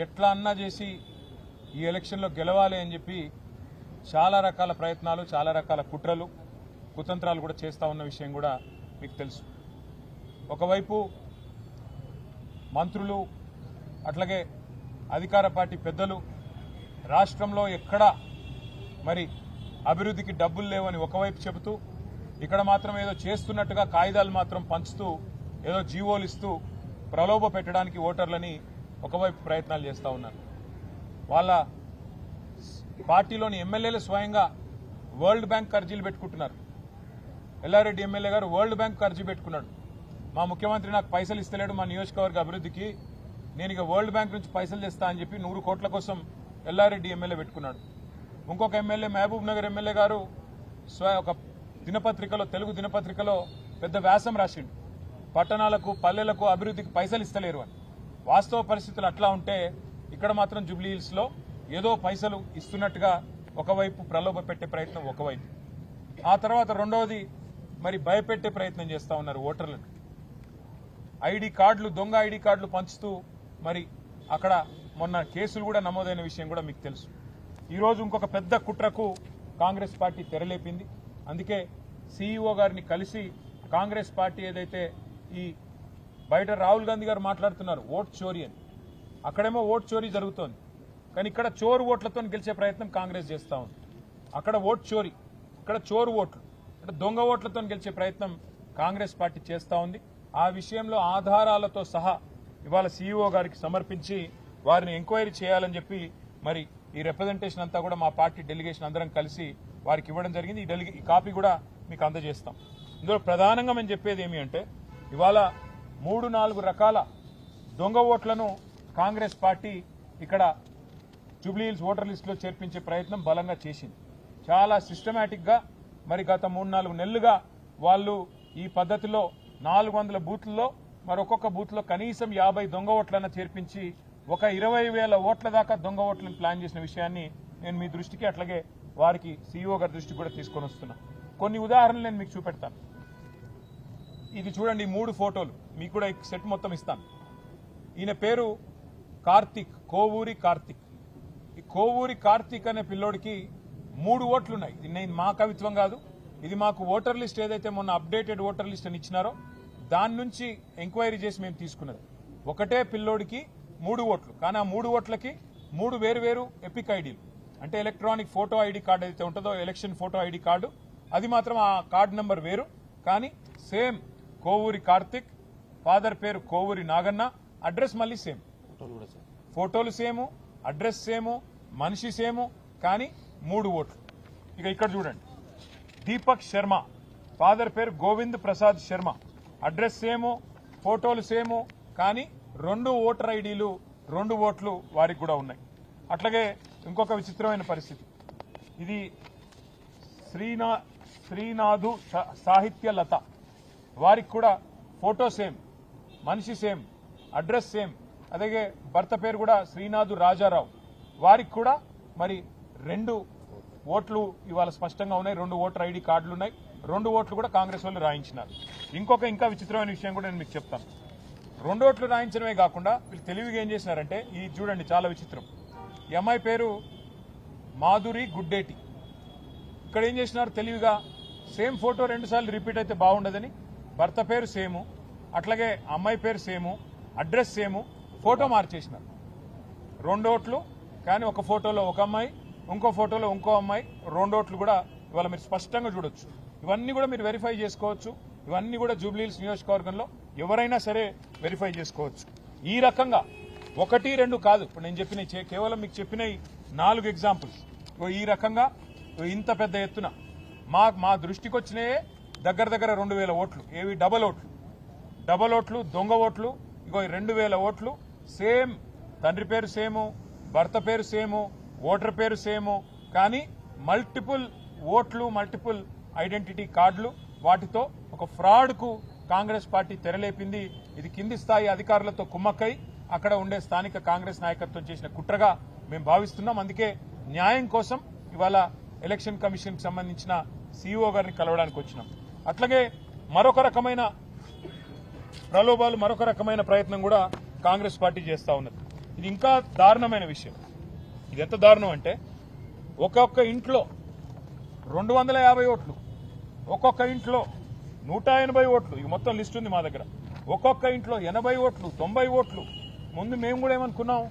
ఎట్లా అన్నా చేసి ఈ ఎలక్షన్లో గెలవాలి అని చెప్పి చాలా రకాల ప్రయత్నాలు, చాలా రకాల కుట్రలు, కుతంత్రాలు కూడా చేస్తూ ఉన్న విషయం కూడా మీకు తెలుసు. ఒకవైపు మంత్రులు అట్లాగే అధికార పార్టీ పెద్దలు రాష్ట్రంలో ఎక్కడా మరి అభివృద్ధికి డబ్బులు లేవని ఒకవైపు చెబుతూ, ఇక్కడ మాత్రం ఏదో చేస్తున్నట్టుగా కాగితాలు మాత్రం పంచుతూ ఏదో జీవోలు ఇస్తూ ప్రలోభ పెట్టడానికి ఓటర్లని ఒకవైపు ప్రయత్నాలు చేస్తూ ఉన్నారు. వాళ్ళ పార్టీలోని ఎమ్మెల్యేలు స్వయంగా వరల్డ్ బ్యాంక్ అర్జీలు పెట్టుకుంటున్నారు. ఎల్లారెడ్డి ఎమ్మెల్యే గారు వరల్డ్ బ్యాంక్ అర్జీ పెట్టుకున్నాడు. మా ముఖ్యమంత్రి నాకు పైసలు ఇస్తలేడు మా నియోజకవర్గ అభివృద్ధికి, నేను ఇక వరల్డ్ బ్యాంక్ నుంచి పైసలు తెస్తా అని చెప్పి 100 కోట్ల కోసం ఎల్లారెడ్డి ఎమ్మెల్యే పెట్టుకున్నాడు. ఇంకొక ఎమ్మెల్యే మహబూబ్ నగర్ ఎమ్మెల్యే గారు ఒక దినపత్రికలో, తెలుగు దినపత్రికలో పెద్ద వ్యాసం రాసిండు, పట్టణాలకు పల్లెలకు అభివృద్ధికి పైసలు ఇస్తలేరు అని. వాస్తవ పరిస్థితులు అట్లా ఉంటే ఇక్కడ మాత్రం జూబ్లీ హిల్స్ లో ఏదో పైసలు ఇస్తున్నట్టుగా ఒకవైపు ప్రలోభ పెట్టే ప్రయత్నం ఒకవైపు, ఆ తర్వాత రెండవది మరి భయపెట్టే ప్రయత్నం చేస్తూ ఉన్నారు ఓటర్లను. ఐడి కార్డులు, దొంగ ఐడి కార్డులు పంచుతూ మరి అక్కడ మొన్న కేసులు కూడా నమోదైన విషయం కూడా మీకు తెలుసు. ఈరోజు ఇంకొక పెద్ద కుట్రకు కాంగ్రెస్ పార్టీ తెరలేపింది. అందుకే సీఈఓ గారిని కలిసి కాంగ్రెస్ పార్టీ ఏదైతే ఈ బయట రాహుల్ గాంధీ గారు మాట్లాడుతున్నారు ఓట్ చోరీ అని, అక్కడేమో ఓట్ చోరీ జరుగుతోంది, కానీ ఇక్కడ చోరు ఓట్లతో గెలిచే ప్రయత్నం కాంగ్రెస్ చేస్తూ ఉంది. అక్కడ ఓట్ చోరీ, ఇక్కడ చోరు ఓట్లు అంటే దొంగ ఓట్లతో గెలిచే ప్రయత్నం కాంగ్రెస్ పార్టీ చేస్తూ ఉంది. ఆ విషయంలో ఆధారాలతో సహా ఇవాళ సీఈఓ గారికి సమర్పించి వారిని ఎంక్వైరీ చేయాలని చెప్పి మరి ఈ రిప్రజెంటేషన్ అంతా కూడా మా పార్టీ డెలిగేషన్ అందరం కలిసి వారికి ఇవ్వడం జరిగింది. ఈ కాపీ కూడా మీకు అందజేస్తాం. ఇందులో ప్రధానంగా మేము చెప్పేది ఏమి అంటే, ఇవాళ 3-4 రకాల దొంగ ఓట్లను కాంగ్రెస్ పార్టీ ఇక్కడ జూబ్లీ హిల్స్ ఓటర్ లిస్టులో చేర్పించే ప్రయత్నం బలంగా చేసింది. చాలా సిస్టమేటిక్ గా మరి గత 3-4 నెలలుగా వాళ్ళు ఈ పద్ధతిలో 400 బూత్లలో మరి ఒక్కొక్క బూత్ లో కనీసం 50 దొంగ ఓట్లను చేర్పించి ఒక 20,000 ఓట్ల దాకా దొంగ ఓట్లను ప్లాన్ చేసిన విషయాన్ని నేను మీ దృష్టికి అట్లాగే వారికి సీఈఓ గారి దృష్టికి కూడా తీసుకొని వస్తున్నా. కొన్ని ఉదాహరణలు నేను మీకు చూపెడతాను. ఇది చూడండి, 3 ఫోటోలు మీకు కూడా సెట్ మొత్తం ఇస్తాను. ఈయన పేరు కార్తిక్, కోవూరి కార్తిక్. ఈ కోవూరి కార్తిక్ అనే పిల్లోడికి 3 ఓట్లున్నాయి. ఇది మా కవిత్వం కాదు, ఇది మాకు ఓటర్ లిస్ట్ ఏదైతే మొన్న అప్డేటెడ్ ఓటర్ లిస్ట్ అని ఇచ్చినారో దాని నుంచి ఎంక్వైరీ చేసి మేము తీసుకున్నది. ఒకటే పిల్లోడికి 3 ఓట్లు, కానీ ఆ 3 ఓట్లకి 3 వేరు ఎపిక్ ఐడీలు, అంటే ఎలక్ట్రానిక్ ఫోటో ఐడి కార్డు అయితే ఉంటుందో ఎలక్షన్ ఫోటో ఐడి కార్డు, అది మాత్రం ఆ కార్డు నెంబర్ వేరు, కానీ సేమ్ కోవూరి కార్తిక్, ఫాదర్ పేరు కోవూరి నాగన్న, అడ్రస్ మళ్ళీ సేమ్, ఫోటోలు సేము, అడ్రస్ సేము, మనిషి సేము, కానీ 3 ఓట్లు. ఇక ఇక్కడ చూడండి, దీపక్ శర్మ, ఫాదర్ పేరు గోవింద్ ప్రసాద్ శర్మ, అడ్రస్ సేము, ఫోటోలు సేము, కానీ 2 ఓటర్ ఐడీలు, 2 ఓట్లు వారికి కూడా ఉన్నాయి. అట్లాగే ఇంకొక విచిత్రమైన పరిస్థితి, ఇది శ్రీనాథు సాహిత్య లత, వారికి కూడా ఫోటో సేమ్, మనిషి సేమ్, అడ్రస్ సేమ్, అలాగే భర్త పేరు కూడా శ్రీనాథు రాజారావు, వారికి కూడా మరి 2 ఓట్లు ఇవాళ స్పష్టంగా ఉన్నాయి, 2 ఓటర్ ఐడి కార్డులు ఉన్నాయి, 2 ఓట్లు కూడా కాంగ్రెస్ వాళ్ళు రాయించినారు. ఇంకా విచిత్రమైన విషయం కూడా నేను మీకు చెప్తాను. 2 ఓట్లు రాయించడమే కాకుండా వీళ్ళు తెలివిగా ఏం చేసినారంటే, ఈ చూడండి చాలా విచిత్రం, ఈ అమ్మాయి పేరు మాధురి గుడ్డేటి. ఇక్కడ ఏం చేసినారు తెలివిగా, సేమ్ ఫోటో 2 సార్లు రిపీట్ అయితే బాగుండదని భర్త పేరు సేము, అట్లాగే అమ్మాయి పేరు సేము, అడ్రస్ సేము, ఫోటో మార్చేసినారు. 2 ఓట్లు, కానీ ఒక ఫోటోలో ఒక అమ్మాయి, ఇంకో ఫోటోలో ఇంకో అమ్మాయి, 2 ఓట్లు కూడా ఇవాళ మీరు స్పష్టంగా చూడొచ్చు. ఇవన్నీ కూడా మీరు వెరిఫై చేసుకోవచ్చు. ఇవన్నీ కూడా జూబ్లీ హిల్స్ నియోజకవర్గంలో ఎవరైనా సరే వెరిఫై చేసుకోవచ్చు. ఈ రకంగా 1-2 కాదు, ఇప్పుడు నేను చెప్పిన కేవలం మీకు చెప్పిన 4 ఎగ్జాంపుల్స్. ఈ రకంగా ఇంత పెద్ద ఎత్తున మా దృష్టికి వచ్చినాయే దగ్గర 2,000 ఓట్లు. ఏవి డబల్ ఓట్లు, దొంగ ఓట్లు. ఇగో 2,000 ఓట్లు సేమ్, తండ్రి పేరు సేము, భర్త పేరు సేము, ఓటర్ పేరు సేము, కానీ మల్టిపుల్ ఓట్లు, మల్టిపుల్ ఐడెంటిటీ కార్డులు. వాటితో ఒక ఫ్రాడ్ కు కాంగ్రెస్ పార్టీ తెరలేపింది. ఇది కింది స్థాయి అధికారులతో కుమ్మక్కై అక్కడ ఉండే స్థానిక కాంగ్రెస్ నాయకత్వం చేసిన కుట్రగా మేము భావిస్తున్నాం. అందుకే న్యాయం కోసం ఇవాళ ఎలక్షన్ కమిషన్ కి సంబంధించిన సీఈఓ గారిని కలవడానికి వచ్చినాం. అట్లాగే మరొక రకమైన ప్రలోభాలు, మరొక రకమైన ప్రయత్నం కూడా కాంగ్రెస్ పార్టీ చేస్తా ఉన్నది. ఇది ఇంకా దారుణమైన విషయం. ఇది ఎంత దారుణం అంటే ఒక్కొక్క ఇంట్లో 250 ఓట్లు, ఒక్కొక్క ఇంట్లో 180 ఓట్లు, ఇక మొత్తం లిస్ట్ ఉంది మా దగ్గర. ఒక్కొక్క ఇంట్లో 80 ఓట్లు, 90 ఓట్లు. ముందు మేము కూడా ఏమనుకున్నాం,